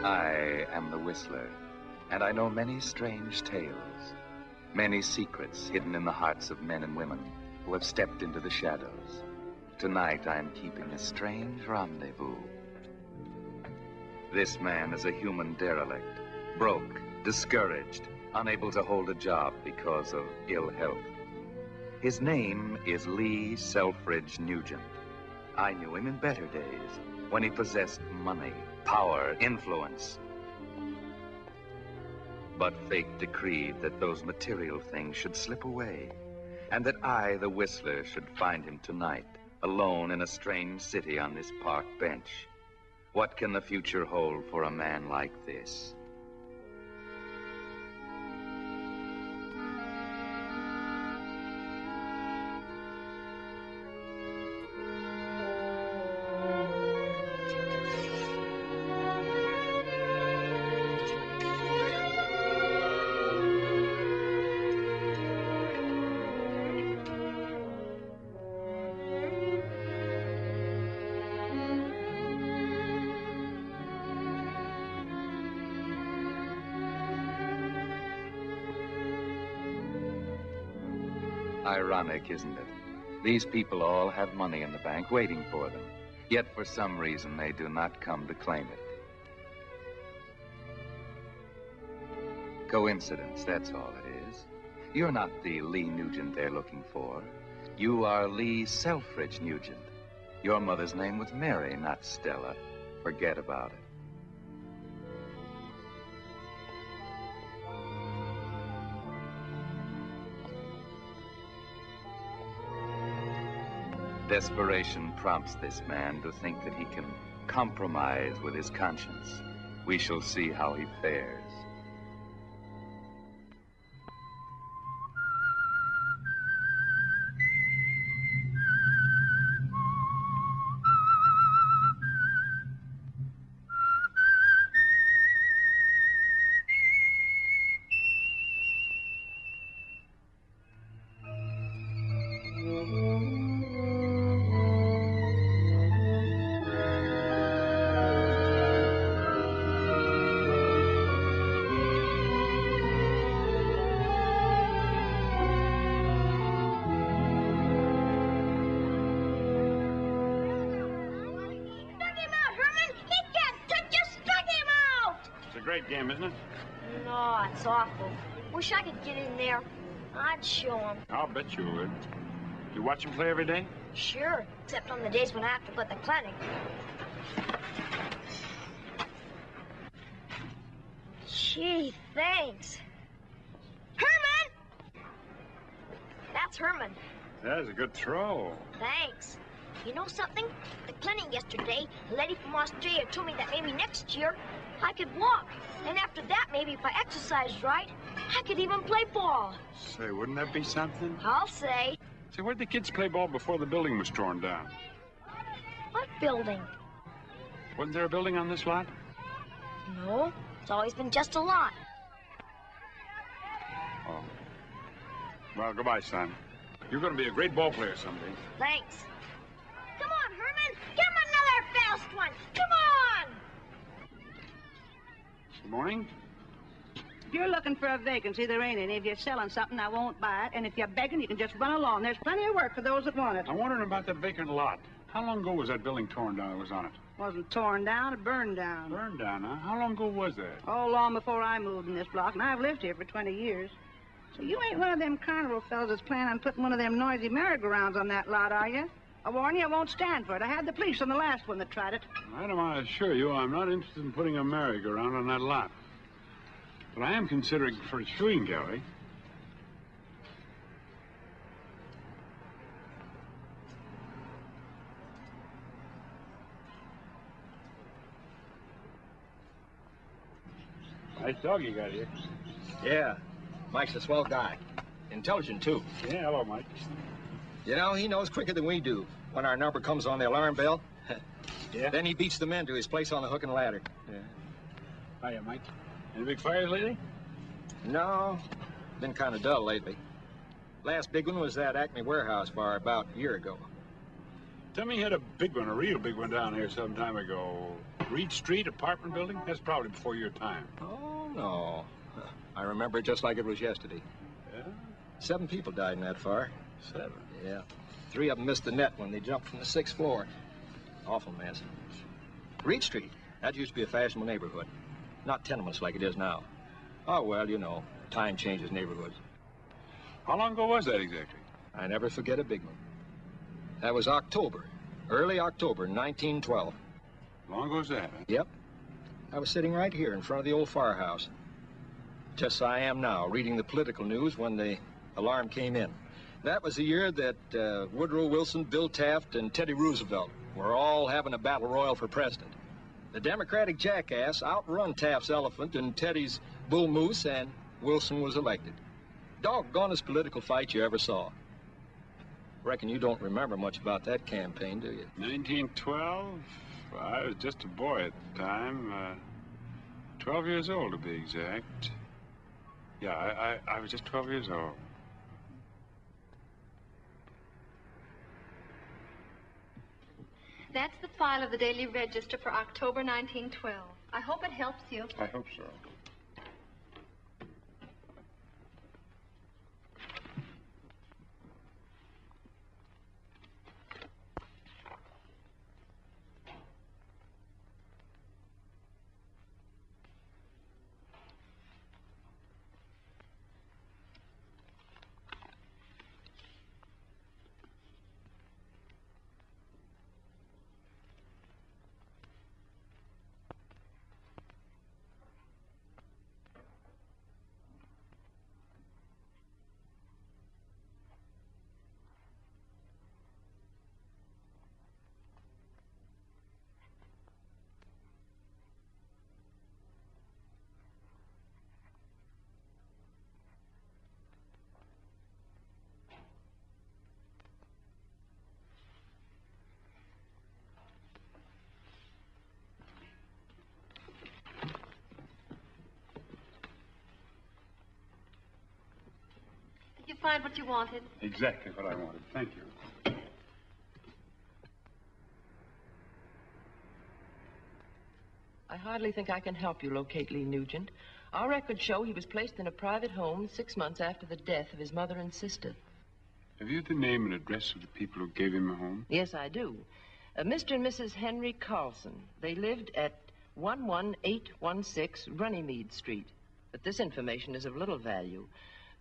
I am the Whistler, and I know many strange tales, many secrets hidden in the hearts of men and women who have stepped into the shadows. Tonight, I am keeping a strange rendezvous. This man is a human derelict, broke, discouraged, unable to hold a job because of ill health. His name is Lee Selfridge Nugent. I knew him in better days, when he possessed money, power, influence. But fate decreed that those material things should slip away, and that I, the Whistler, should find him tonight, alone in a strange city on this park bench. What can the future hold for a man like this? Ironic, isn't it? These people all have money in the bank waiting for them, yet for some reason they do not come to claim it. Coincidence, that's all it is. You're not the Lee Nugent they're looking for. You are Lee Selfridge Nugent. Your mother's name was Mary, not Stella. Forget about it. Desperation prompts this man to think that he can compromise with his conscience. We shall see how he fares. Great game, isn't it? No, it's awful. Wish I could get in there. I'd show him. I'll bet you would. You watch him play every day? Sure, except on the days when I have to put the clinic. Gee, thanks. Herman! That's Herman. That's a good throw. Thanks. You know something? The clinic yesterday, a lady from Australia told me that maybe next year I could walk. And after that, maybe if I exercised right, I could even play ball. Say, wouldn't that be something? I'll say. Say, where'd the kids play ball before the building was torn down? What building? Wasn't there a building on this lot? No, it's always been just a lot. Oh. Well, goodbye, son. You're going to be a great ball player someday. Thanks. Come on, Herman. Give him another fast one. Come on. Good morning. If you're looking for a vacancy, there ain't any. If you're selling something, I won't buy it. And if you're begging, you can just run along. There's plenty of work for those that want it. I'm wondering about that vacant lot. How long ago was that building torn down that was on it? Wasn't torn down, it burned down. Burned down, huh? How long ago was that? Oh, long before I moved in this block, and I've lived here for 20 years. So you ain't one of them carnival fellas that's planning on putting one of them noisy merry-go-rounds on that lot, are you? I warn you, I won't stand for it. I had the police on the last one that tried it. Madam, I assure you, I'm not interested in putting a merry-go-round on that lot. But I am considering for a shooting gallery. Nice dog you got here. Yeah, Mike's a swell guy. Intelligent, too. Yeah, hello, Mike. You know, he knows quicker than we do when our number comes on the alarm bell. Yeah? Then he beats the men to his place on the hook and ladder. Yeah. Hiya, Mike. Any big fires lately? No, been kind of dull lately. Last big one was that Acme warehouse bar about a year ago. Tell me you had a big one, a real big one down here some time ago. Reed Street apartment building? That's probably before your time. Oh, no. I remember it just like it was yesterday. Yeah? 7 people died in that fire. 7? Yeah. 3 of them missed the net when they jumped from the 6th floor. Awful mess. Reed Street, that used to be a fashionable neighborhood. Not tenements like it is now. Oh, well, you know, time changes neighborhoods. How long ago was that exactly? I never forget a big one. That was October, early October, 1912. Long ago was that, huh? Yep. I was sitting right here in front of the old firehouse. Just as I am now, reading the political news when the alarm came in. That was the year that Woodrow Wilson, Bill Taft, and Teddy Roosevelt were all having a battle royal for president. The Democratic jackass outrun Taft's elephant and Teddy's bull moose, and Wilson was elected. Doggonest political fight you ever saw. Reckon you don't remember much about that campaign, do you? 1912? Well, I was just a boy at the time. 12 years old, to be exact. Yeah, I was just 12 years old. That's the file of the Daily Register for October 1912. I hope it helps you. I hope so. Did you find what you wanted? Exactly what I wanted. Thank you. I hardly think I can help you locate Lee Nugent. Our records show he was placed in a private home 6 months after the death of his mother and sister. Have you the name and address of the people who gave him a home? Yes, I do. Mr. and Mrs. Henry Carlson. They lived at 11816 Runnymede Street. But this information is of little value.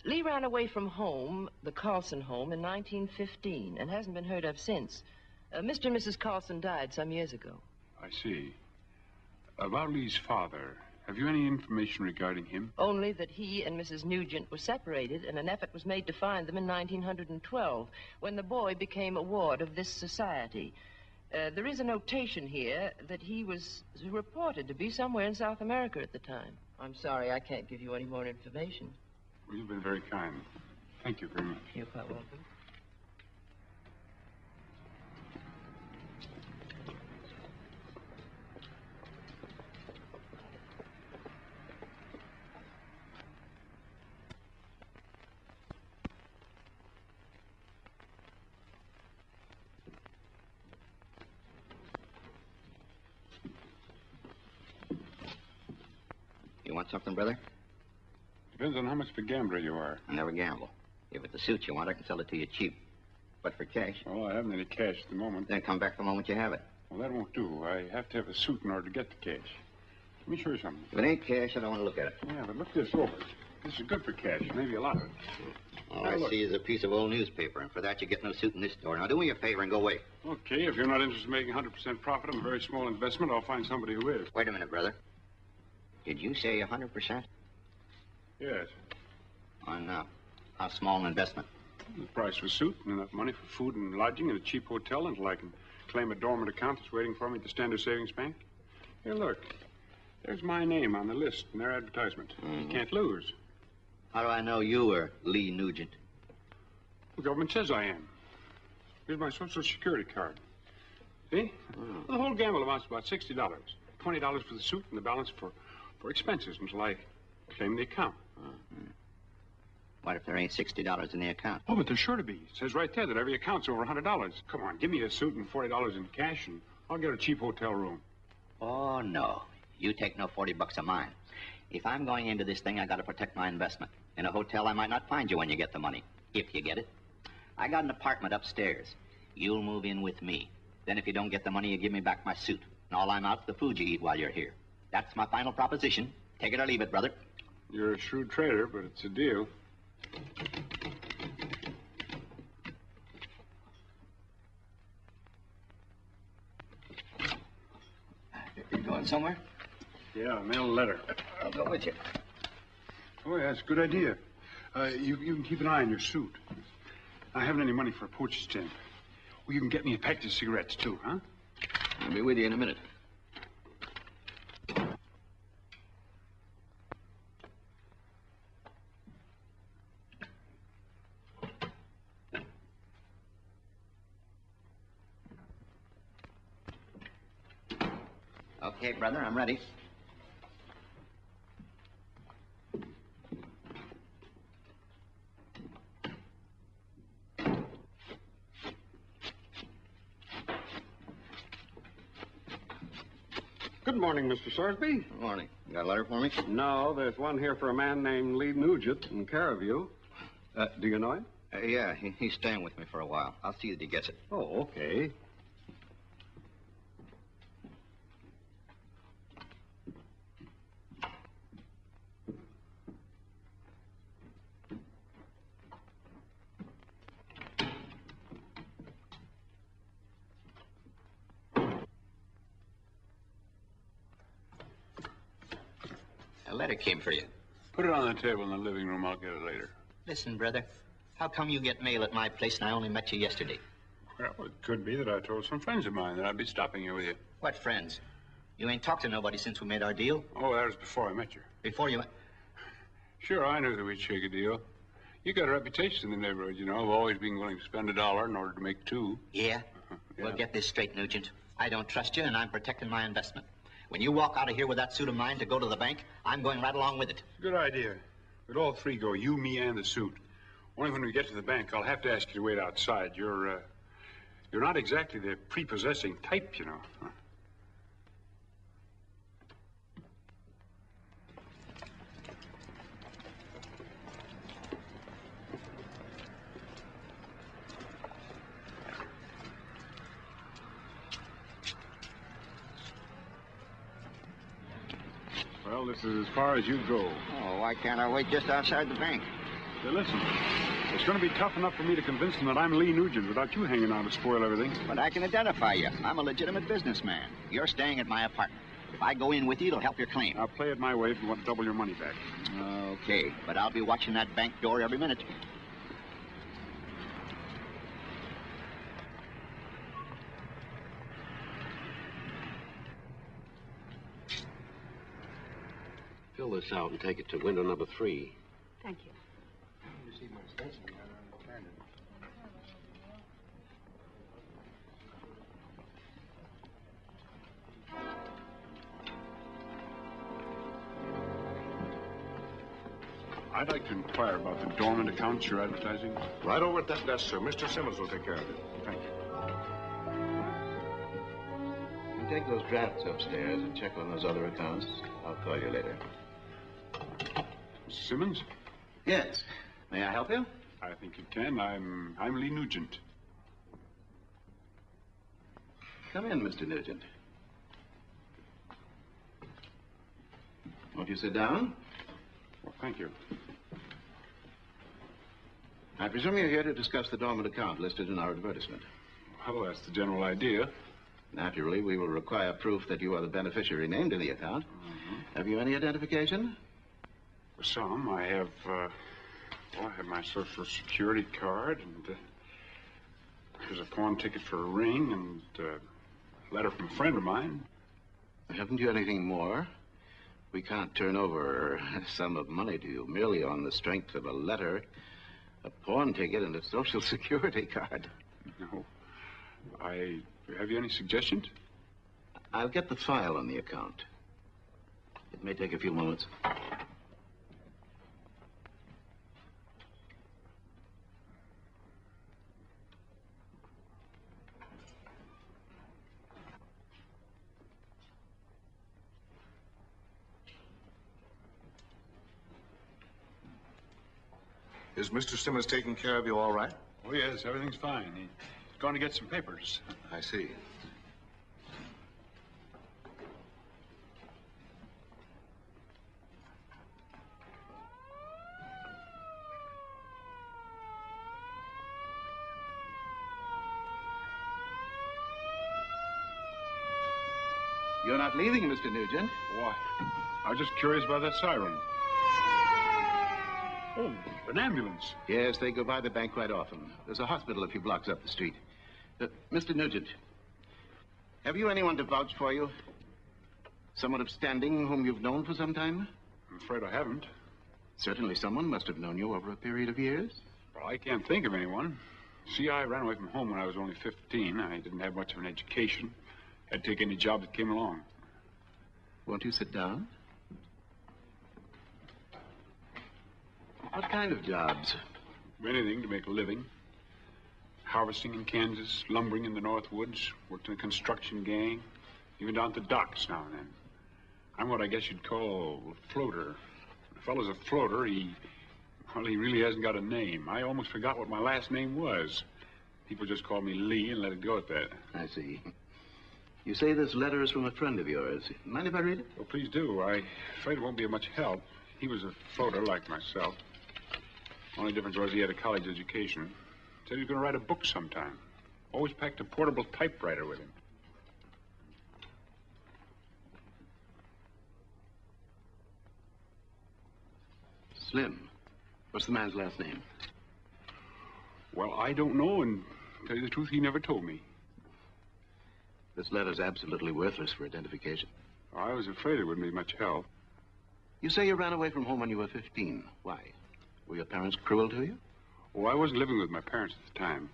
Lee ran away from home, the Carlson home, in 1915 and hasn't been heard of since. Mr. and Mrs. Carlson died some years ago. I see. About Lee's father, have you any information regarding him? Only that he and Mrs. Nugent were separated, and an effort was made to find them in 1912, when the boy became a ward of this society. There is a notation here that he was reported to be somewhere in South America at the time. I'm sorry, I can't give you any more information. Well, you've been very kind. Thank you very much. You're quite welcome. You want something, brother? Depends on how much of a gambler you are. I never gamble. If it's a suit you want, I can sell it to you cheap. But for cash, Well, I haven't any cash at the moment. then come back the moment you have it. Well, that won't do. I have to have a suit in order to get the cash. Let me show you something. If it ain't cash, I don't want to look at it. Yeah, but look this over. This is good for cash, maybe a lot of it. All Now, I look. see is a piece of old newspaper, and for that you get no suit in this store. Now do me a favor and go away. Okay, if you're not interested in making 100% profit on a very small investment, I'll find somebody who is. Wait a minute, brother. Did you say 100%? Yes. On how small an investment? The price of a suit and enough money for food and lodging in a cheap hotel until I can claim a dormant account that's waiting for me at the Standard Savings Bank. Here, look. There's my name on the list in their advertisement. You can't lose. How do I know you were Lee Nugent? The government says I am. Here's my Social Security card. See? Well, the whole gamble amounts to about $60. $20 for the suit and the balance for expenses until I claim the account. What if there ain't $60 in the account? Oh, but there's sure to be. It says right there that every account's over $100. Come on, give me a suit and $40 in cash, and I'll get a cheap hotel room. Oh, no. You take no 40 bucks of mine. If I'm going into this thing, I got to protect my investment. In a hotel, I might not find you when you get the money, if you get it. I got an apartment upstairs. You'll move in with me. Then if you don't get the money, you give me back my suit. And all I'm out's the food you eat while you're here. That's my final proposition. Take it or leave it, brother. You're a shrewd trader, but it's a deal. You going somewhere? Yeah, mail a letter. I'll go with you. Oh, yeah, that's a good idea. You can keep an eye on your suit. I haven't any money for a postage stamp. Well, you can get me a package of cigarettes, too, huh? I'll be with you in a minute. Okay, brother, I'm ready. Good morning, Mr. Sorsby. Good morning. You got a letter for me? No, there's one here for a man named Lee Nugent in care of you. Do you know him? Yeah, he's staying with me for a while. I'll see that he gets it. Oh, okay. A letter came for you. Put it on the table in the living room. I'll get it later. Listen, brother, how come you get mail at my place and I only met you yesterday? Well, it could be that I told some friends of mine that I'd be stopping here with you. What friends? You ain't talked to nobody since we made our deal. Oh, that was before I met you. Before you... Sure, I knew that we'd shake a deal. You got a reputation in the neighborhood, you know, of always being willing to spend $1 in order to make 2. Yeah? Yeah. Well, get this straight, Nugent. I don't trust you, and I'm protecting my investment. When you walk out of here with that suit of mine to go to the bank, I'm going right along with it. Good idea. We'd all three go, you, me, and the suit. Only when we get to the bank, I'll have to ask you to wait outside. You're not exactly the prepossessing type, you know. Huh? Well, this is as far as you go. Oh, why can't I wait just outside the bank? Now, listen, it's going to be tough enough for me to convince them that I'm Lee Nugent without you hanging on to spoil everything. But I can identify you. I'm a legitimate businessman. You're staying at my apartment. If I go in with you, it'll help your claim. I'll play it my way if you want to double your money back. Okay, but I'll be watching that bank door every minute. Fill this out and take it to window number 3. Thank you. I'd like to inquire about the dormant accounts you're advertising. Right over at that desk, sir. Mr. Simmons will take care of it. Thank you. You take those drafts upstairs and check on those other accounts. I'll call you later. Mr. Simmons? Yes. May I help you? I think you can. I'm Lee Nugent. Come in, Mr. Nugent. Won't you sit down? Well, thank you. I presume you're here to discuss the dormant account listed in our advertisement. Well, that's the general idea. Naturally, we will require proof that you are the beneficiary named in the account. Have you any identification? For some, I have my Social Security card, and there's a pawn ticket for a ring, and a letter from a friend of mine. Haven't you anything more? We can't turn over a sum of money to you merely on the strength of a letter, a pawn ticket, and a Social Security card. No. Have you any suggestions? I'll get the file on the account. It may take a few moments. Is Mr. Simmons taking care of you all right? Oh, yes, everything's fine. He's going to get some papers. I see. You're not leaving, Mr. Nugent. Why? I was just curious about that siren. Oh, an ambulance. Yes, they go by the bank quite often. There's a hospital a few blocks up the street. Mr. Nugent, have you anyone to vouch for you? Someone of standing whom you've known for some time? I'm afraid I haven't. Certainly someone must have known you over a period of years. Well, I can't think of anyone. See, I ran away from home when I was only 15. I didn't have much of an education. I'd take any job that came along. Won't you sit down? What kind of jobs? Anything to make a living. Harvesting in Kansas, lumbering in the North Woods, worked in a construction gang, even down at the docks now and then. I'm what I guess you'd call a floater. The fellow's a floater, he really hasn't got a name. I almost forgot what my last name was. People just called me Lee and let it go at that. I see. You say this letter is from a friend of yours. Mind if I read it? Well, please do. I'm afraid it won't be of much help. He was a floater like myself. Only difference was he had a college education. Said he was going to write a book sometime. Always packed a portable typewriter with him. Slim. What's the man's last name? Well, I don't know, and to tell you the truth, he never told me. This letter's absolutely worthless for identification. I was afraid it wouldn't be much help. You say you ran away from home when you were 15. Why? Were your parents cruel to you? Oh, I wasn't living with my parents at the time.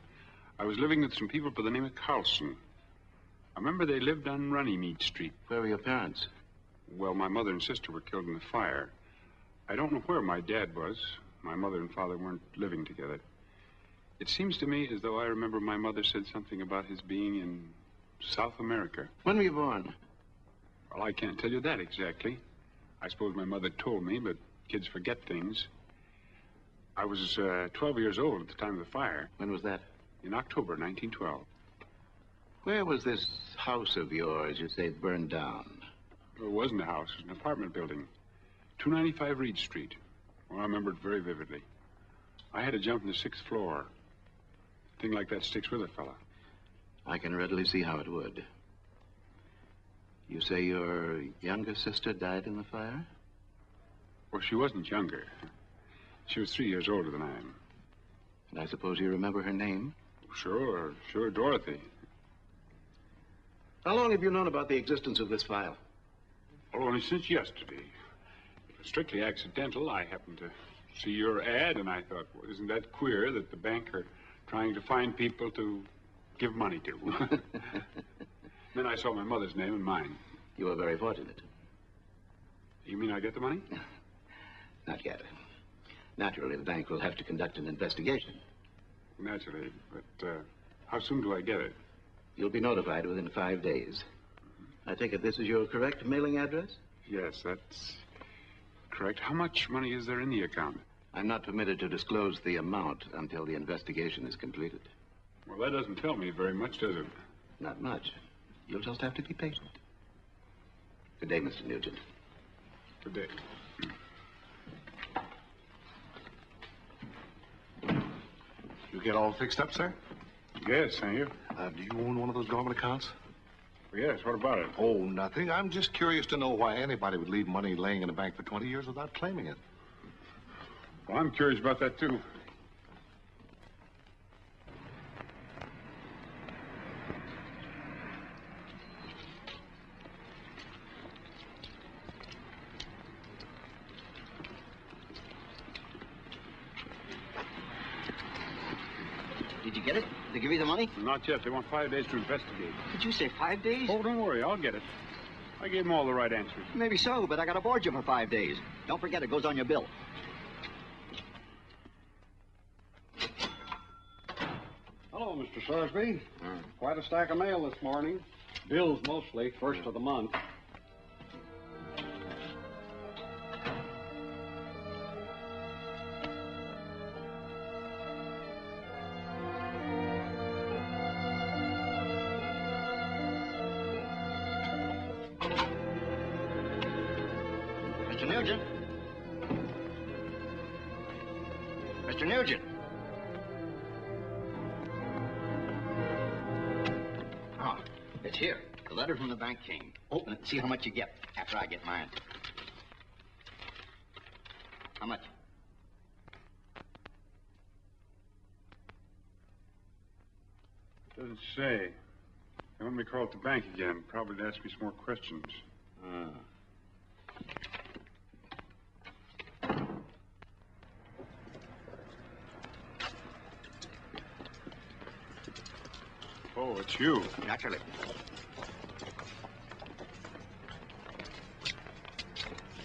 I was living with some people by the name of Carlson. I remember they lived on Runnymede Street. Where were your parents? Well, my mother and sister were killed in the fire. I don't know where my dad was. My mother and father weren't living together. It seems to me as though I remember my mother said something about his being in South America. When were you born? Well, I can't tell you that exactly. I suppose my mother told me, but kids forget things. I was 12 years old at the time of the fire. When was that? In October 1912. Where was this house of yours you say burned down? It wasn't a house. It was an apartment building. 295 Reed Street. Well, I remember it very vividly. I had to jump from the 6th floor. A thing like that sticks with a fella. I can readily see how it would. You say your younger sister died in the fire? Well, she wasn't younger. She was 3 years older than I am. And I suppose you remember her name? Sure, Dorothy. How long have you known about the existence of this file? Oh, only since yesterday. It was strictly accidental. I happened to see your ad, and I thought, well, isn't that queer that the bank are trying to find people to give money to? Then I saw my mother's name and mine. You were very fortunate. You mean I get the money? Not yet. Naturally, the bank will have to conduct an investigation. Naturally, but how soon do I get it? You'll be notified within 5 days. I take it this is your correct mailing address? Yes, that's correct. How much money is there in the account? I'm not permitted to disclose the amount until the investigation is completed. Well, that doesn't tell me very much, does it? Not much. You'll just have to be patient. Good day, Mr. Nugent. Good day. You get all fixed up, sir? Yes, thank you. Do you own one of those dormant accounts? Yes, what about it? Oh, nothing. I'm just curious to know why anybody would leave money laying in a bank for 20 years without claiming it. Well, I'm curious about that, too. Did you get it? Did they give you the money? Not yet. They want 5 days to investigate. Did you say 5 days? Oh, don't worry. I'll get it. I gave them all the right answers. Maybe so, but I got to board you for 5 days. Don't forget, it goes on your bill. Hello, Mr. Sorsby. Quite a stack of mail this morning. Bills mostly, first of the month. Mr. Nugent. Mr. Nugent. Oh, it's here. The letter from the bank came. Open it and see how much you get after I get mine. How much? Doesn't say. They want me to call at the bank again. Probably to ask me some more questions. Oh, it's you. Naturally.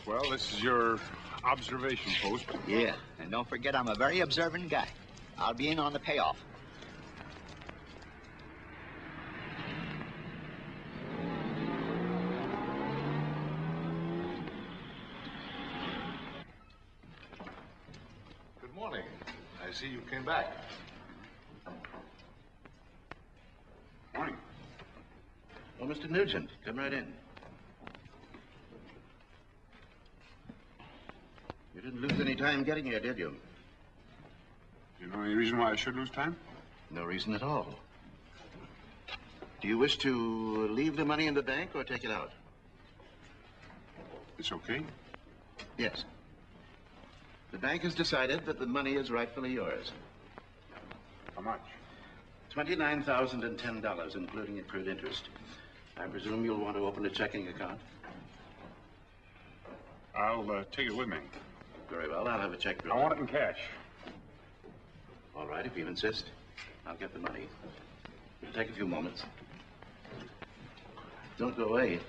Well, this is your observation post. Yeah, and don't forget I'm a very observant guy. I'll be in on the payoff. Good morning. I see you came back. Morning. Well, Mr. Nugent, come right in. You didn't lose any time getting here, did you? Do you know any reason why I should lose time? No reason at all. Do you wish to leave the money in the bank or take it out? It's okay. Yes. The bank has decided that the money is rightfully yours. How much? $29,010, including accrued interest. I presume you'll want to open a checking account? I'll take it with me. Very well, I'll have a check drawn. I want it in cash. All right, if you insist. I'll get the money. It'll take a few moments. Don't go away.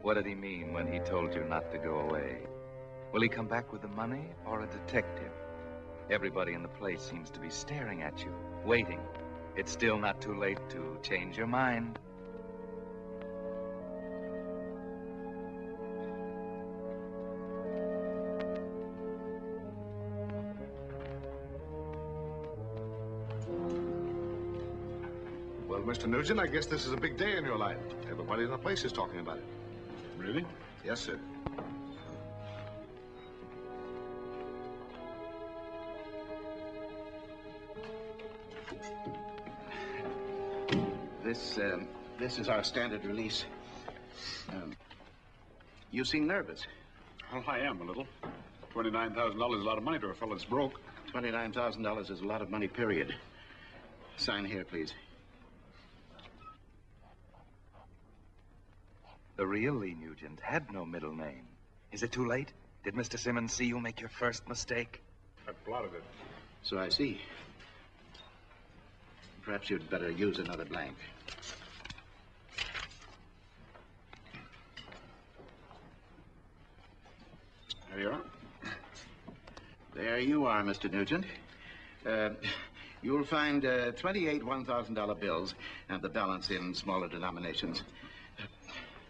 What did he mean when he told you not to go away? Will he come back with the money or a detective? Everybody in the place seems to be staring at you, waiting. It's still not too late to change your mind. Well, Mr. Nugent, I guess this is a big day in your life. Everybody in the place is talking about it. Really? Yes, sir. This is our standard release. You seem nervous. Well, I am a little. $29,000 is a lot of money to a fellow that's broke. $29,000 is a lot of money, period. Sign here, please. The real Lee Nugent had no middle name. Is it too late? Did Mr. Simmons see you make your first mistake? I blotted it. So I see. Perhaps you'd better use another blank. There you are. There you are, Mr. Nugent. You'll find 28 $1,000 bills and the balance in smaller denominations.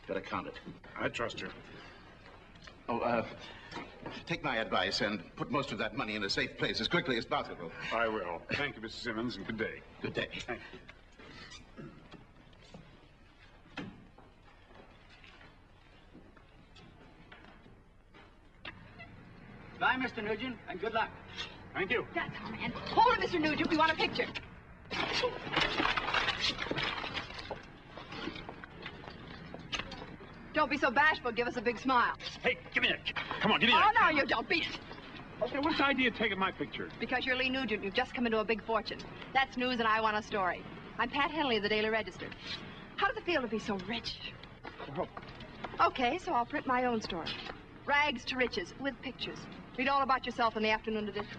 Better count it. I trust you. Oh, take my advice and put most of that money in a safe place as quickly as possible. I will. Thank you, Mr. Simmons, and good day. Good day. Thank you. Bye, Mr. Nugent, and good luck. Thank you. That's our man. Hold it, Mr. Nugent. We want a picture. Don't be so bashful. Give us a big smile. Hey, give me that. Come on, give me Oh, that. no, you don't. Beat it. Okay, what's the idea of taking my picture? Because you're Lee Nugent. You've just come into a big fortune. That's news, and I want a story. I'm Pat Henley of the Daily Register. How does it feel to be so rich? Well, Okay, so I'll print my own story. Rags to Riches, with pictures. Read all about yourself in the afternoon edition.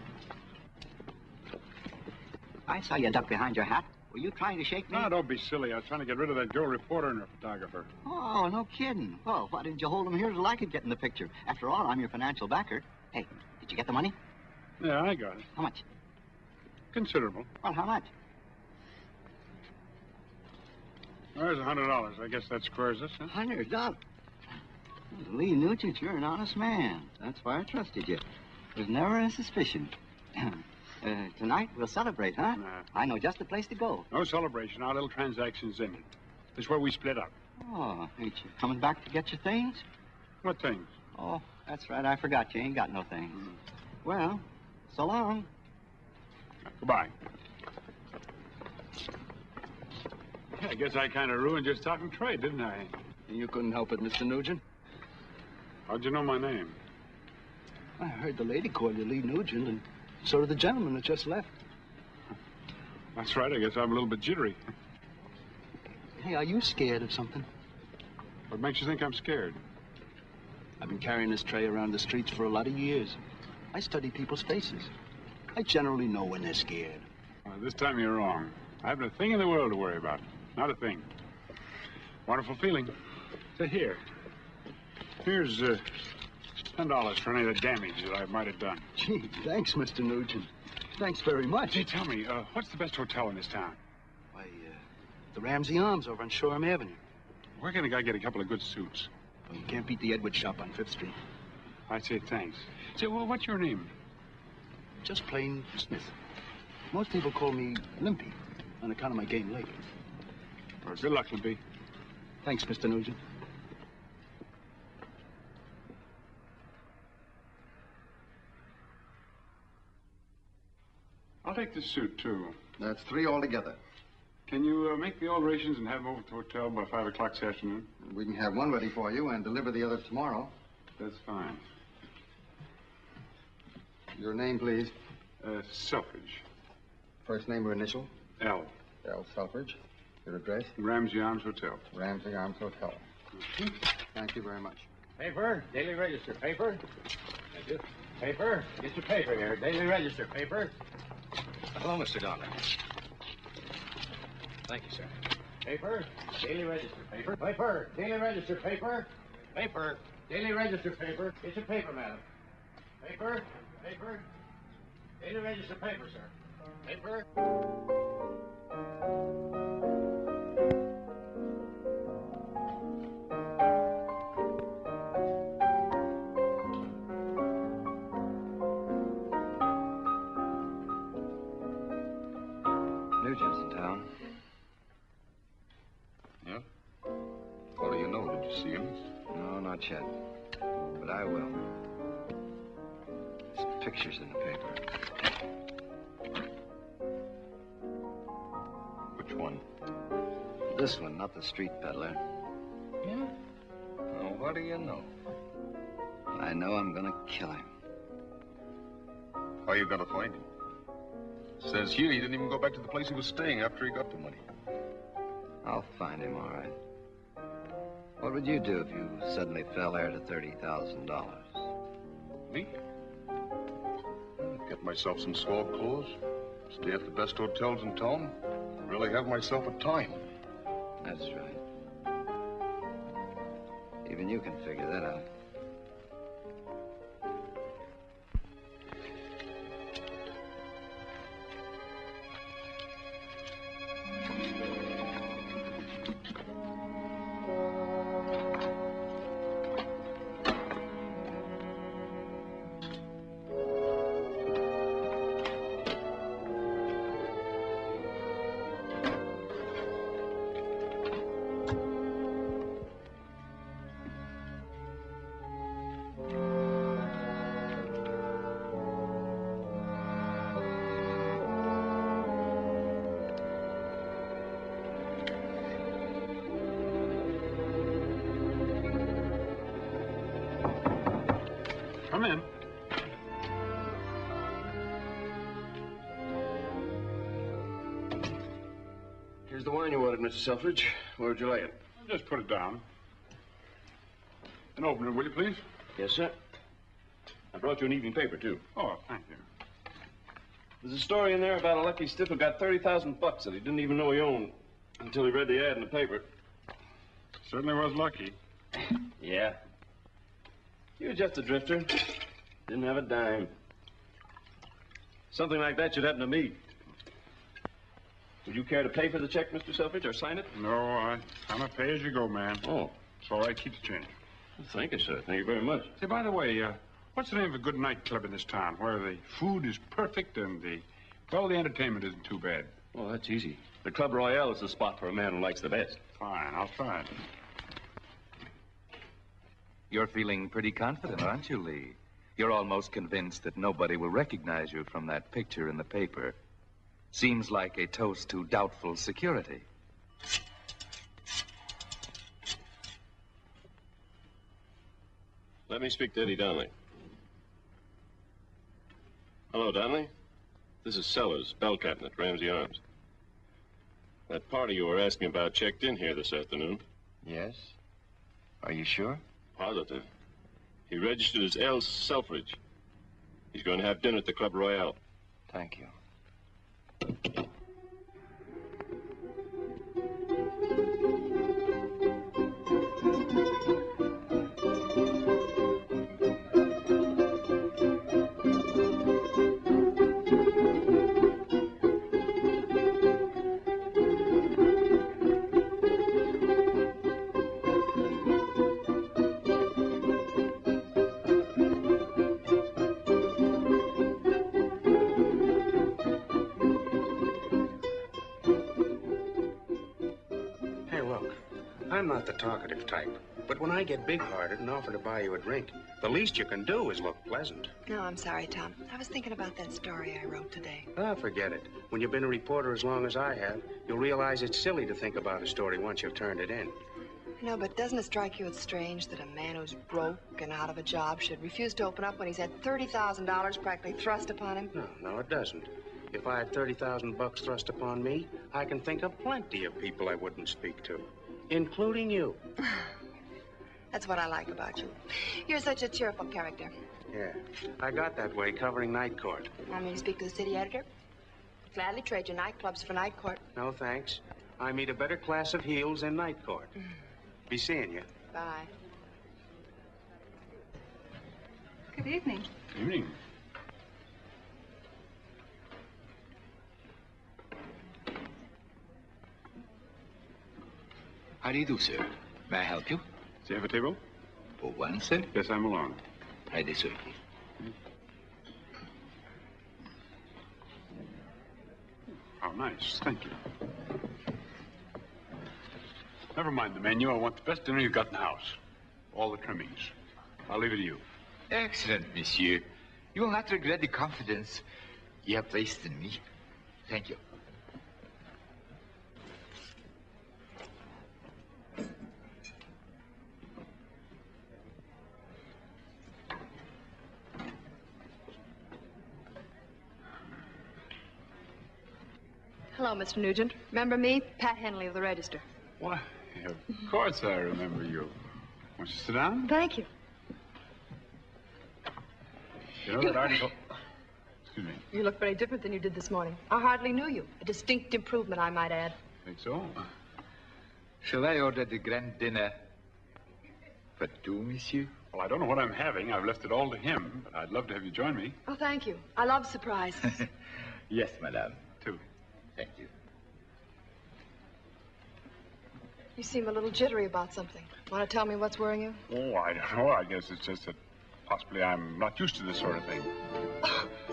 I saw you duck behind your hat. Were you trying to shake me? no, don't be silly. I was trying to get rid of that girl reporter and her photographer. Oh, no kidding. Well, why didn't you hold them here till I could get in the picture? After all, I'm your financial backer. Hey, did you get the money? Yeah, I got it. How much? Considerable. Well, how much? There's $100. I guess that squares us, huh? $100. Lee Nugent, you're an honest man. That's why I trusted you. There's never a suspicion. Tonight, we'll celebrate, huh? Nah. I know just the place to go. No celebration. Our little transaction's ended. This is where we split up. Oh, ain't you coming back to get your things? What things? Oh, that's right. I forgot you ain't got no things. Well, so long. Goodbye. I guess I kind of ruined your stock and trade, didn't I? You couldn't help it, Mr. Nugent. How'd you know my name? I heard the lady call you Lee Nugent, and so did the gentleman that just left. That's right. I guess I'm a little bit jittery. Hey, are you scared of something? What makes you think I'm scared? I've been carrying this tray around the streets for a lot of years. I study people's faces. I generally know when they're scared. Well, this time you're wrong. I haven't a thing in the world to worry about. Not a thing. Wonderful feeling. So here. Here's $10 for any of the damage that I might have done. Gee, thanks, Mr. Nugent. Thanks very much. Hey, tell me, what's the best hotel in this town? Why, the Ramsey Arms over on Shoreham Avenue. Where can a guy get a couple of good suits? Well, you can't beat the Edwards shop on 5th Street. I'd say thanks. Say, well, what's your name? Just plain Smith. Most people call me Limpy on account of my game leg. Well, good luck, Limpy. Thanks, Mr. Nugent. I'll take this suit, too. That's 3 altogether. Can you make the alterations and have them over to the hotel by 5 o'clock this afternoon? We can have one ready for you and deliver the other tomorrow. That's fine. Your name, please. Selfridge. First name or initial? L. L. Selfridge. Your address? Ramsey Arms Hotel. Ramsey Arms Hotel. Thank you very much. Paper, Daily Register, paper. Thank you. Paper, get your paper here. Daily Register, paper. Hello, Mr. Donner. Thank you, sir. Paper, Daily Register, paper. Paper, Daily Register, paper. Paper, Daily Register, paper. Get your paper, madam. Paper, paper. Daily Register, paper, sir. Paper. Nugent's in town. Yeah? How do you know? Did you see him? No, not yet. But I will. There's pictures in the paper. Which one? This one, not the street peddler. Yeah? Well, what do you know? I know I'm gonna kill him. How you gonna find him? Says here he didn't even go back to the place he was staying after he got the money. I'll find him, all right. What would you do if you suddenly fell heir to $30,000? Me? I'd get myself some swell clothes, stay at the best hotels in town, really have myself a time. That's right. Even you can figure that out. Here's the wine you wanted, Mr. Selfridge. Where would you lay it? Just put it down. And open it, will you, please? Yes, sir. I brought you an evening paper, too. Oh, thank you. There's a story in there about a lucky stiff who got 30,000 bucks that he didn't even know he owned until he read the ad in the paper. Certainly was lucky. Yeah. You were just a drifter. Didn't have a dime. Something like that should happen to me. Would you care to pay for the check, Mr. Selfridge, or sign it? No, I'm a pay-as-you-go man. Oh. It's all right. Keep the change. Thank you, sir. Thank you very much. Say, by the way, what's the name of a good nightclub in this town where the food is perfect and the entertainment isn't too bad? Well, that's easy. The Club Royale is the spot for a man who likes the best. Fine, I'll try it. You're feeling pretty confident, aren't you, Lee? You're almost convinced that nobody will recognize you from that picture in the paper. Seems like a toast to doubtful security. Let me speak to Eddie Donnelly. Hello, Donnelly. This is Sellers, bell captain at Ramsey Arms. That party you were asking about checked in here this afternoon. Yes? Are you sure? Positive. He registered as L. Selfridge. He's going to have dinner at the Club Royale. Thank you. I'm not the talkative type, but when I get big-hearted and offer to buy you a drink, the least you can do is look pleasant. No, I'm sorry, Tom. I was thinking about that story I wrote today. Ah, forget it. When you've been a reporter as long as I have, you'll realize it's silly to think about a story once you've turned it in. No, but doesn't it strike you it's strange that a man who's broke and out of a job should refuse to open up when he's had $30,000 practically thrust upon him? No, it doesn't. If I had 30,000 bucks thrust upon me, I can think of plenty of people I wouldn't speak to, including you. That's what I like about you. You're such a cheerful character. Yeah, I got that way covering Night Court. Want me to speak to the city editor? Gladly trade your nightclubs for Night Court. No, thanks. I meet a better class of heels in Night Court. Be seeing you. Bye. Good evening. Evening. How do you do, sir? May I help you? Do you have a table? For one, sir? Yes, I'm alone. Ready, sir. Oh, nice. Thank you. Never mind the menu. I want the best dinner you've got in the house. All the trimmings. I'll leave it to you. Excellent, monsieur. You will not regret the confidence you have placed in me. Thank you. Hello, Mr. Nugent. Remember me? Pat Henley of the Register. Why, of course I remember you. Want you to sit down? Thank you. You know that article... Excuse me. You look very different than you did this morning. I hardly knew you. A distinct improvement, I might add. Think so? Shall I order the grand dinner for two, monsieur? Well, I don't know what I'm having. I've left it all to him, but I'd love to have you join me. Oh, thank you. I love surprises. Yes, madame. Two. Thank you. You seem a little jittery about something. Want to tell me what's worrying you? Oh, I don't know. I guess it's just that possibly I'm not used to this sort of thing.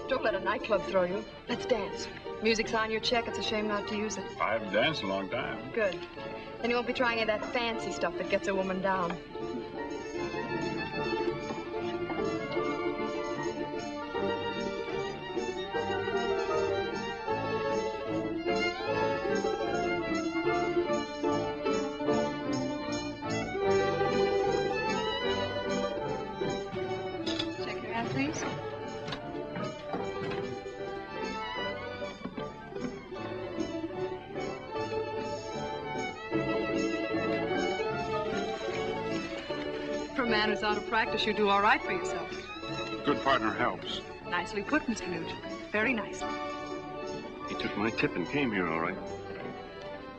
Don't let a nightclub throw you. Let's dance. Music's on your check. It's a shame not to use it. I haven't danced in a long time. Good. Then you won't be trying any of that fancy stuff that gets a woman down. Please. man who's out of practice, you do all right for yourself. Good partner helps. Nicely put, Mr. Nugent. Very nicely. He took my tip and came here, all right.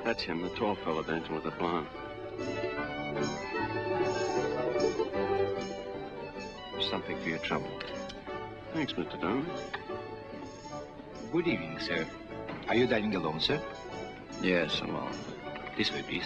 That's him, the tall fellow dancing with the blonde. Something for your trouble. Thanks, Mr. Donnelly. Good evening, sir. Are you dining alone, sir? Yes, alone. This way, please.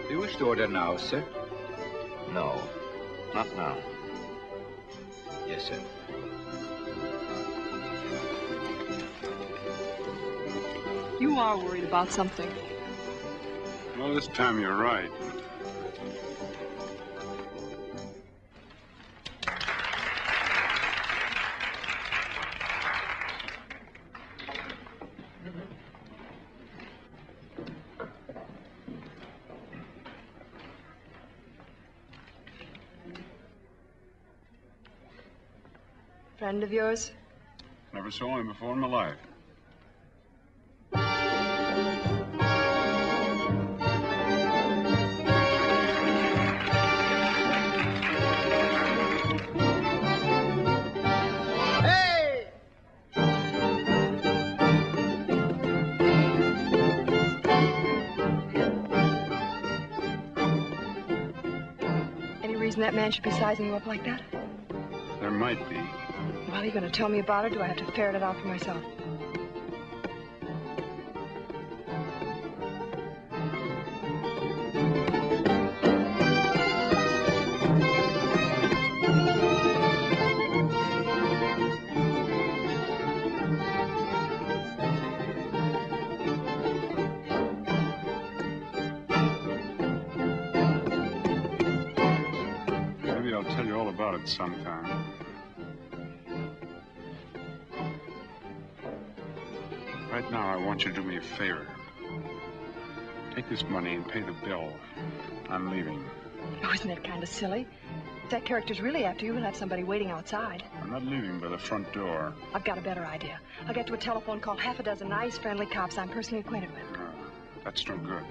Do you wish to order now, sir? No, not now. Yes, sir. You are worried about something. Well, this time you're right. Friend of yours? Never saw him before in my life. Any reason that man should be sizing you up like that? There might be. Well, are you going to tell me about it, or do I have to ferret it out for myself? Maybe I'll tell you all about it sometime. Right now, I want you to do me a favor. Take this money and pay the bill. I'm leaving. Oh, isn't that kind of silly? If that character's really after you, we'll have somebody waiting outside. I'm not leaving by the front door. I've got a better idea. I'll get to a telephone call half a dozen nice, friendly cops I'm personally acquainted with. That's no good.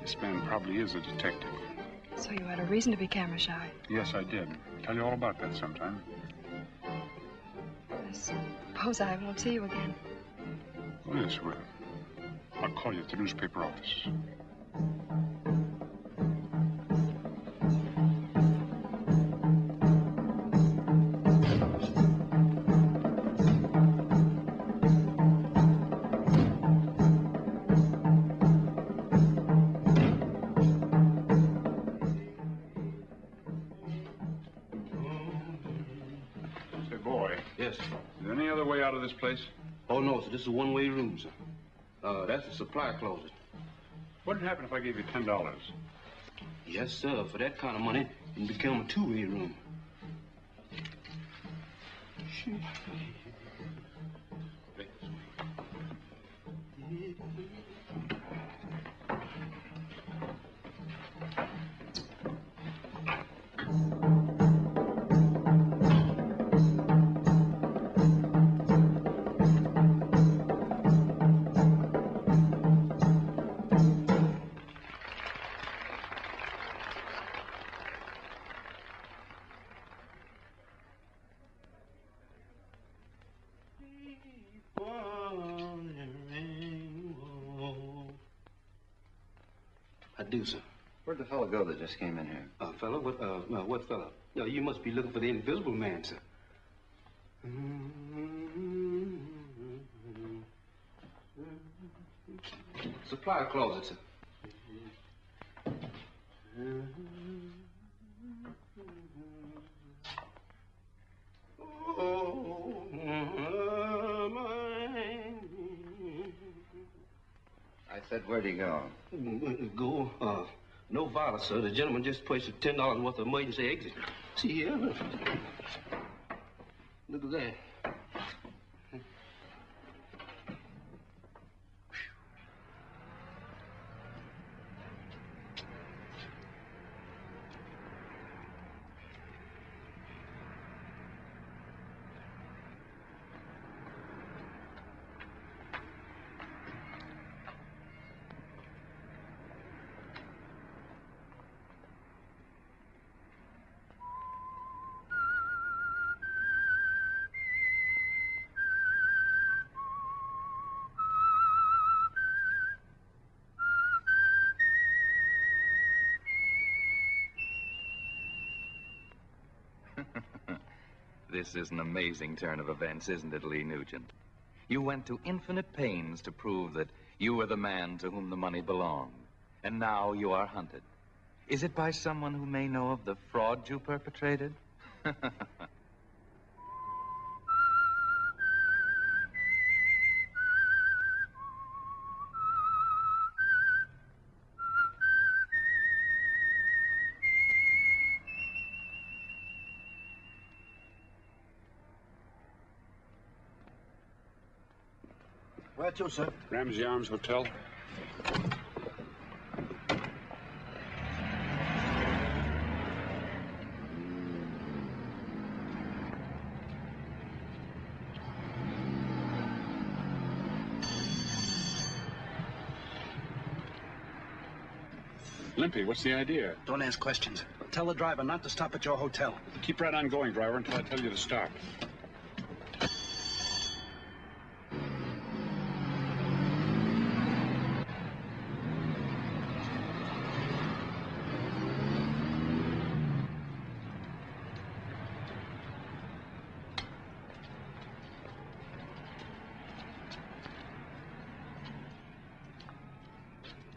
This man probably is a detective. So you had a reason to be camera shy. Yes, I did. Tell you all about that sometime. I suppose I won't see you again. Oh, yes, well, I'll call you at the newspaper office. Say, boy. Yes. Is there any other way out of this place? Oh, no, sir. This is a one-way room, sir. That's the supply closet. What'd happen if I gave you $10? Yes, sir. For that kind of money, it can become a two-way room. I do, sir. Where'd the fellow go that just came in here? Fella? What fella? No, you must be looking for the invisible man, sir. Supply closet, sir. I said, where'd he go? No violence, sir. The gentleman just placed $10 worth of emergency exit. See here? Look at that. This is an amazing turn of events, isn't it, Lee Nugent? You went to infinite pains to prove that you were the man to whom the money belonged. And now you are hunted. Is it by someone who may know of the fraud you perpetrated? Where to, sir? Ramsey Arms Hotel. Limpy, what's the idea? Don't ask questions. Tell the driver not to stop at your hotel. Keep right on going, driver, until I tell you to stop.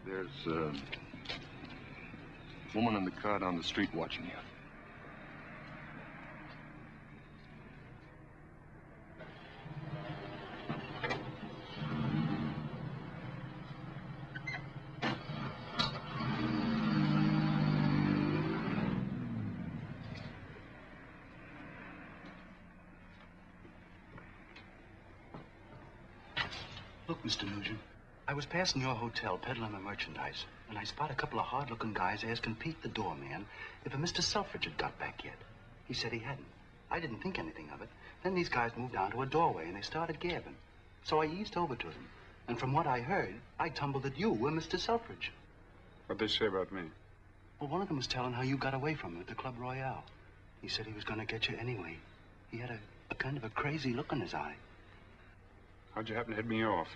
There's a woman in the car down the street watching you. Look, Mr. Nugent, I was passing your hotel peddling my merchandise, and I spot a couple of hard-looking guys asking Pete, the doorman, if a Mr. Selfridge had got back yet. He said he hadn't. I didn't think anything of it. Then these guys moved down to a doorway, and they started gabbing. So I eased over to them. And from what I heard, I tumbled that you were Mr. Selfridge. What'd they say about me? Well, one of them was telling how you got away from him at the Club Royale. He said he was going to get you anyway. He had a kind of a crazy look in his eye. How'd you happen to hit me off?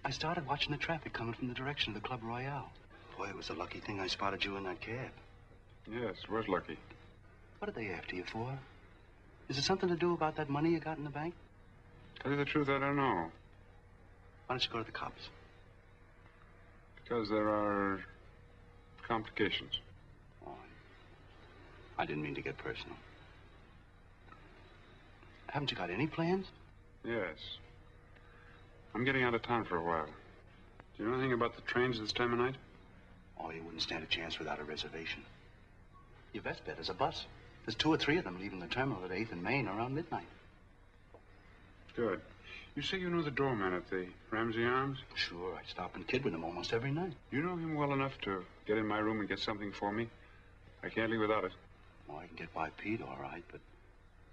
I started watching the traffic coming from the direction of the Club Royale. Boy, it was a lucky thing I spotted you in that cab. Yes, it was lucky. What are they after you for? Is it something to do about that money you got in the bank? Tell you the truth, I don't know. Why don't you go to the cops? Because there are complications. Oh, I didn't mean to get personal. Haven't you got any plans? Yes. I'm getting out of town for a while. Do you know anything about the trains this time of night? Oh, you wouldn't stand a chance without a reservation. Your best bet is a bus. There's 2 or 3 of them leaving the terminal at 8th and Main around midnight. Good. You say you know the doorman at the Ramsey Arms? Sure, I stop and kid with him almost every night. You know him well enough to get in my room and get something for me? I can't leave without it. Oh, I can get by Pete, all right, but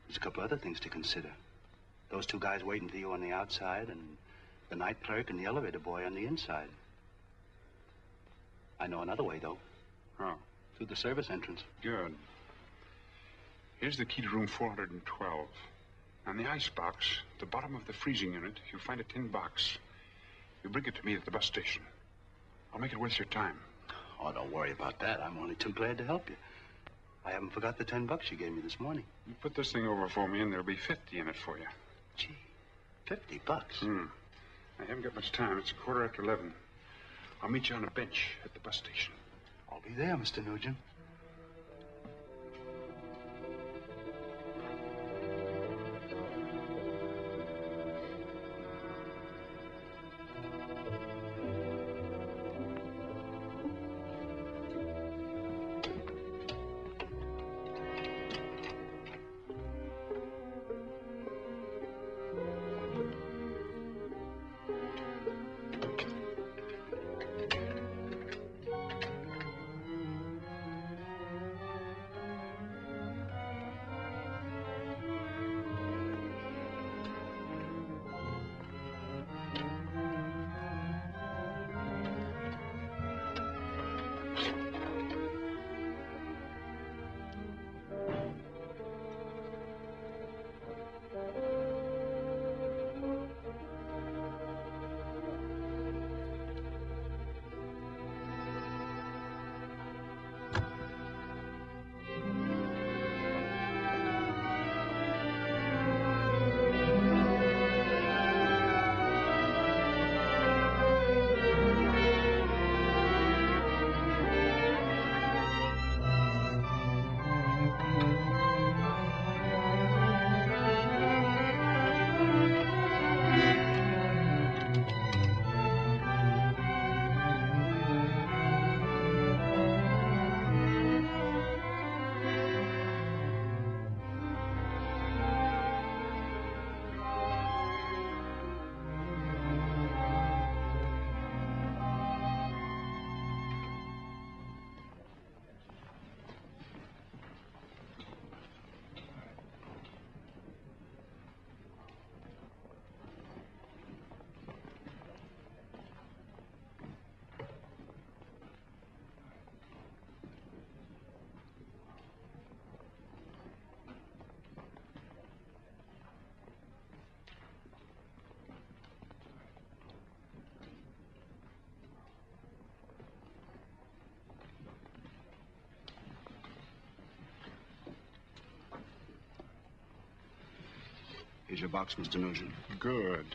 there's a couple other things to consider. Those 2 guys waiting for you on the outside, and the night clerk and the elevator boy on the inside. I know another way, though. How? Through the service entrance. Good. Here's the key to room 412. On the ice box, at the bottom of the freezing unit, you'll find a tin box. You bring it to me at the bus station. I'll make it worth your time. Oh, don't worry about that. I'm only too glad to help you. I haven't forgot the $10 you gave me this morning. You put this thing over for me, and there'll be 50 in it for you. Gee, $50? I haven't got much time. It's 11:15. I'll meet you on a bench at the bus station. I'll be there, Mr. Nugent. Here's your box, Mr. Nugent. Good.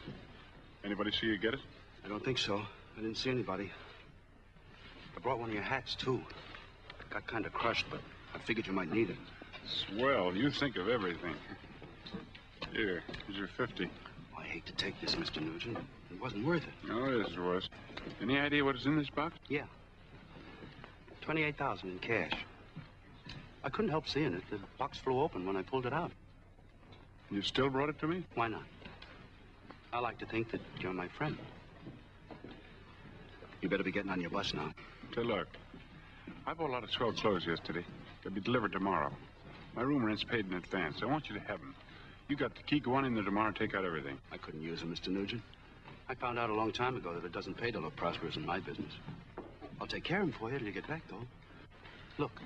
Anybody see you get it? I don't think so. I didn't see anybody. I brought one of your hats, too. Got kind of crushed, but I figured you might need it. Swell. You think of everything. Here's your 50. I hate to take this, Mr. Nugent. It wasn't worth it. Oh, yes, it was. Any idea what is in this box? Yeah. $28,000 in cash. I couldn't help seeing it. The box flew open when I pulled it out. You still brought it to me? Why not? I like to think that you're my friend. You better be getting on your bus now. Say, look, I bought a lot of swell clothes yesterday. They'll be delivered tomorrow. My room rent's paid in advance. I want you to have them. You got the key. Go on in there tomorrow and take out everything. I couldn't use them, Mr. Nugent. I found out a long time ago that it doesn't pay to look prosperous in my business. I'll take care of them for you till you get back, though. Look,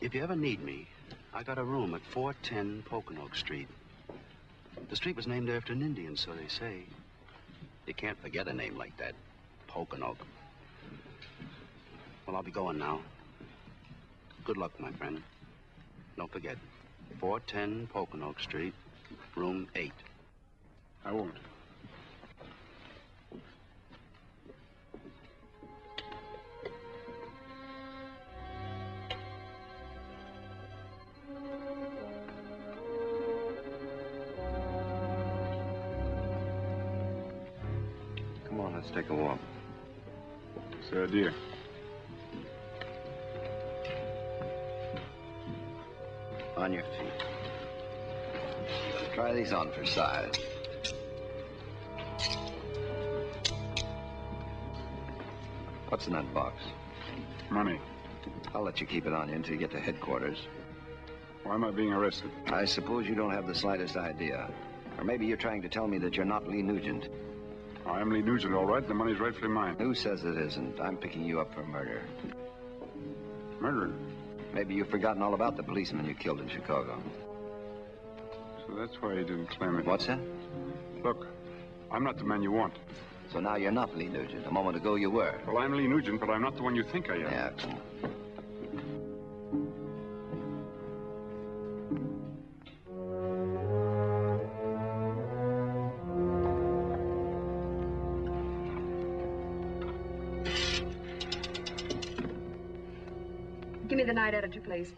if you ever need me, I got a room at 410 Poconoke Street. The street was named after an Indian, so they say. You can't forget a name like that, Poconoke. Well, I'll be going now. Good luck, my friend. Don't forget, 410 Poconoke Street, room 8. I won't. Come on, let's take a walk. What's the idea? On your feet. Try these on for size. What's in that box? Money. I'll let you keep it on you until you get to headquarters. Why am I being arrested? I suppose you don't have the slightest idea. Or maybe you're trying to tell me that you're not Lee Nugent. I'm Lee Nugent, all right. The money's rightfully mine. Who says it isn't? I'm picking you up for murder. Murder? Maybe you've forgotten all about the policeman you killed in Chicago. So that's why you didn't claim it. What's that? Look, I'm not the man you want. So now you're not Lee Nugent. A moment ago you were. Well, I'm Lee Nugent, but I'm not the one you think I am. Yeah, come on. Give me the night editor, please.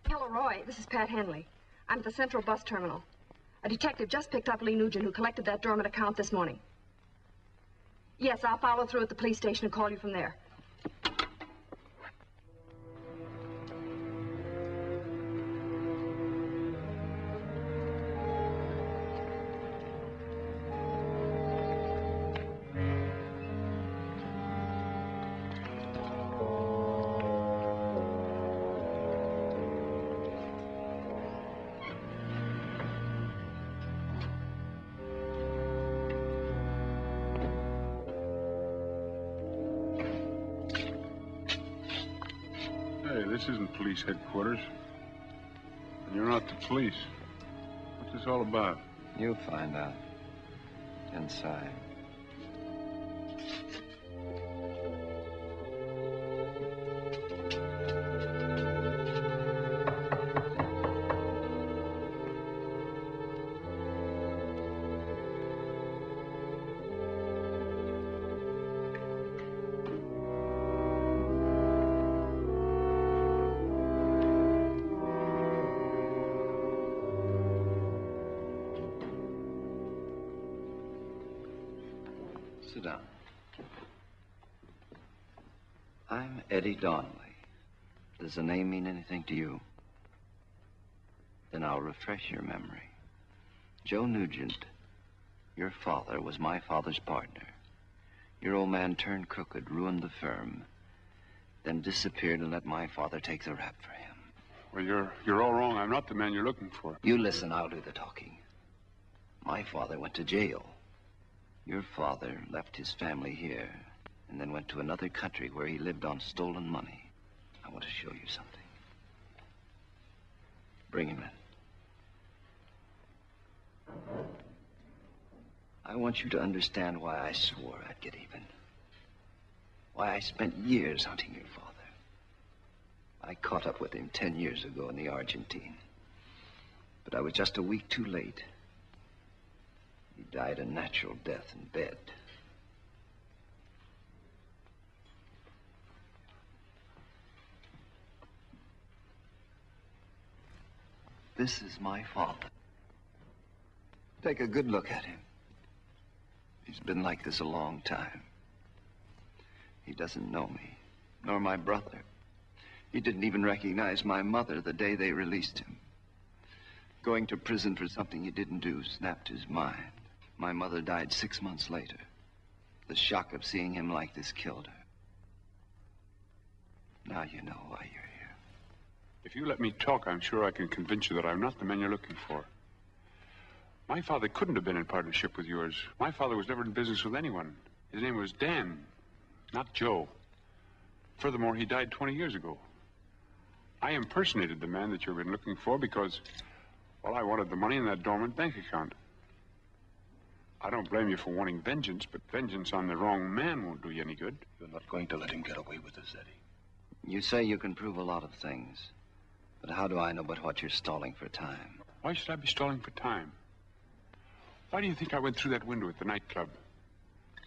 Hello, Roy. This is Pat Henley. I'm at the Central Bus Terminal. A detective just picked up Lee Nugent, who collected that dormant account this morning. Yes, I'll follow through at the police station and call you from there. Hey, this isn't police headquarters. And you're not the police. What's this all about? You'll find out. Inside. Sit down. I'm Eddie Donnelly. Does the name mean anything to you? Then I'll refresh your memory. Joe Nugent, your father, was my father's partner. Your old man turned crooked, ruined the firm, then disappeared and let my father take the rap for him. Well, you're all wrong. I'm not the man you're looking for. You listen, I'll do the talking. My father went to jail. Your father left his family here and then went to another country where he lived on stolen money. I want to show you something. Bring him in. I want you to understand why I swore I'd get even. Why I spent years hunting your father. I caught up with him 10 years ago in the Argentine. But I was just a week too late. He died a natural death in bed. This is my father. Take a good look at him. He's been like this a long time. He doesn't know me, nor my brother. He didn't even recognize my mother the day they released him. Going to prison for something he didn't do snapped his mind. My mother died 6 months later. The shock of seeing him like this killed her. Now you know why you're here. If you let me talk, I'm sure I can convince you that I'm not the man you're looking for. My father couldn't have been in partnership with yours. My father was never in business with anyone. His name was Dan, not Joe. Furthermore, he died 20 years ago. I impersonated the man that you've been looking for because, well, I wanted the money in that dormant bank account. I don't blame you for wanting vengeance, but vengeance on the wrong man won't do you any good. You're not going to let him get away with this, Eddie. You say you can prove a lot of things, but how do I know but what you're stalling for time? Why should I be stalling for time? Why do you think I went through that window at the nightclub?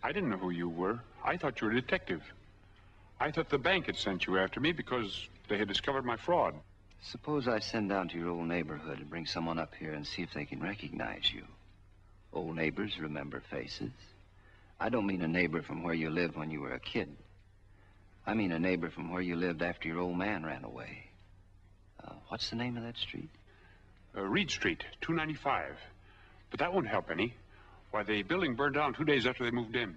I didn't know who you were. I thought you were a detective. I thought the bank had sent you after me because they had discovered my fraud. Suppose I send down to your old neighborhood and bring someone up here and see if they can recognize you. Old neighbors remember faces. I don't mean a neighbor from where you lived when you were a kid. I mean a neighbor from where you lived after your old man ran away. What's the name of that street? Reed Street, 295. But that won't help any. Why, the building burned down 2 days after they moved in.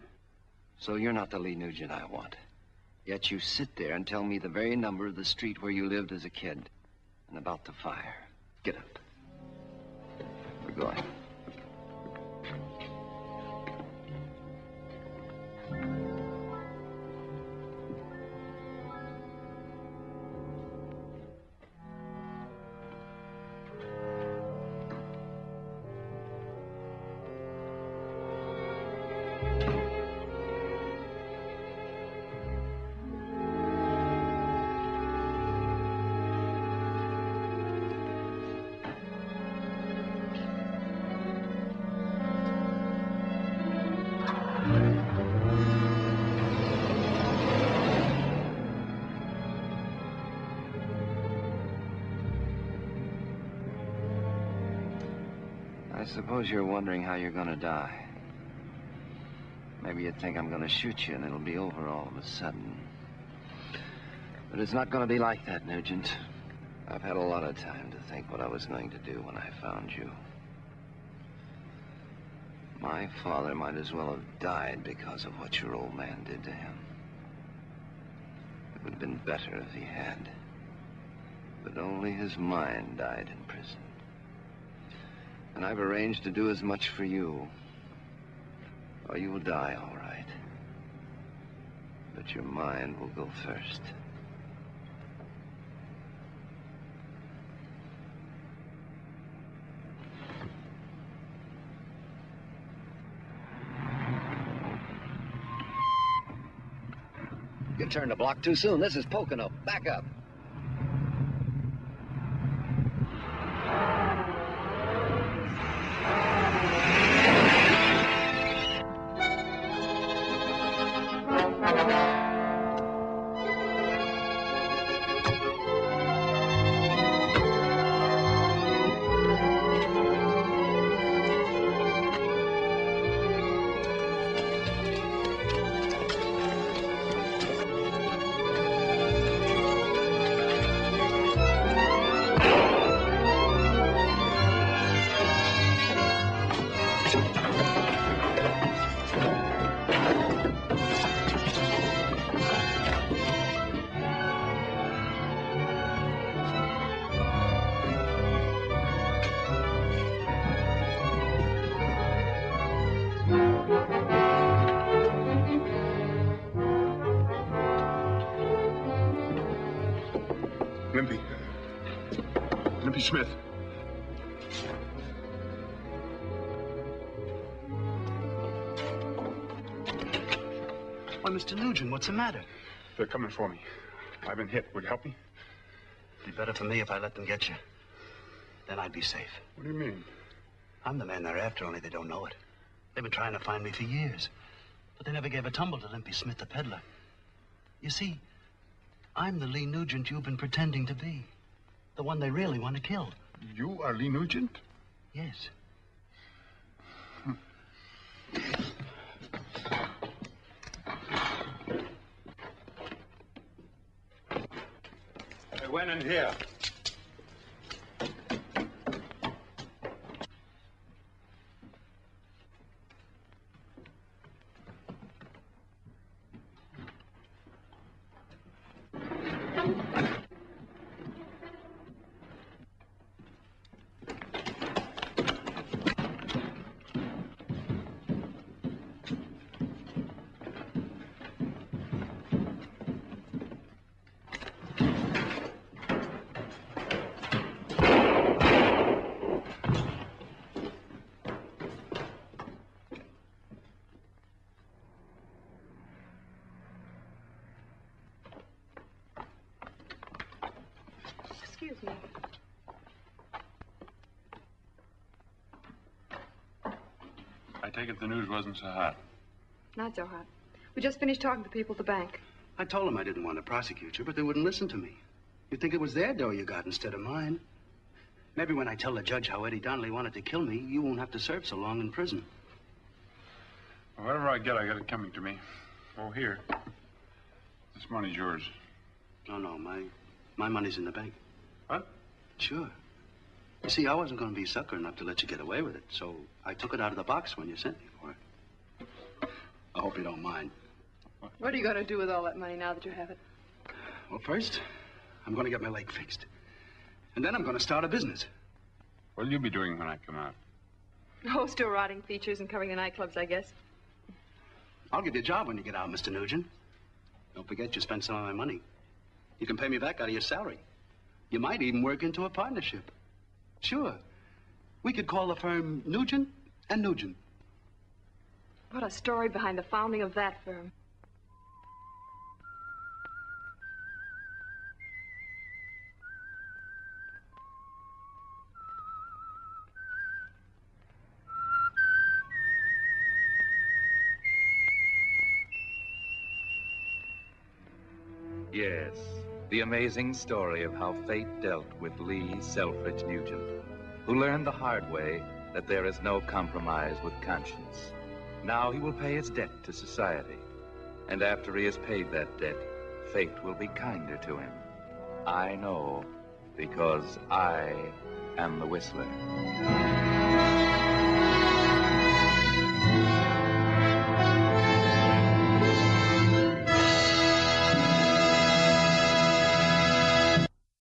So you're not the Lee Nugent I want. Yet you sit there and tell me the very number of the street where you lived as a kid. And about the fire. Get up. We're going. I suppose you're wondering how you're gonna die. Maybe you think I'm gonna shoot you and it'll be over all of a sudden. But it's not gonna be like that, Nugent. I've had a lot of time to think what I was going to do when I found you. My father might as well have died because of what your old man did to him. It would have been better if he had. But only his mind died in prison. And I've arranged to do as much for you. Or you will die, all right. But your mind will go first. You turned the block too soon. This is Pocono. Back up. Limpy Smith. Mr. Nugent, what's the matter? They're coming for me. I've been hit. Would you help me? It'd be better for me if I let them get you. Then I'd be safe. What do you mean? I'm the man they're after, only they don't know it. They've been trying to find me for years. But they never gave a tumble to Limpy Smith, the peddler. You see, I'm the Lee Nugent you've been pretending to be. The one they really want to kill. You are Lee Nugent? Yes. I went in here. Excuse me. I take it the news wasn't so hot. Not so hot. We just finished talking to people at the bank. I told them I didn't want to prosecute you, but they wouldn't listen to me. You'd think it was their dough you got instead of mine. Maybe when I tell the judge how Eddie Donnelly wanted to kill me, you won't have to serve so long in prison. Well, whatever I get it coming to me. Oh, here. This money's yours. No, no, my money's in the bank. What? Sure. You see, I wasn't going to be sucker enough to let you get away with it, so I took it out of the box when you sent me for it. I hope you don't mind. What are you going to do with all that money now that you have it? Well, first, I'm going to get my leg fixed. And then I'm going to start a business. What'll you be doing when I come out? Oh, still writing features and covering the nightclubs, I guess. I'll give you a job when you get out, Mr. Nugent. Don't forget you spent some of my money. You can pay me back out of your salary. You might even work into a partnership. Sure. We could call the firm Nugent and Nugent. What a story behind the founding of that firm. Yes, the amazing story of how fate dealt with Lee Selfridge Nugent, who learned the hard way that there is no compromise with conscience. Now he will pay his debt to society, and after he has paid that debt, fate will be kinder to him. I know, because I am the Whistler.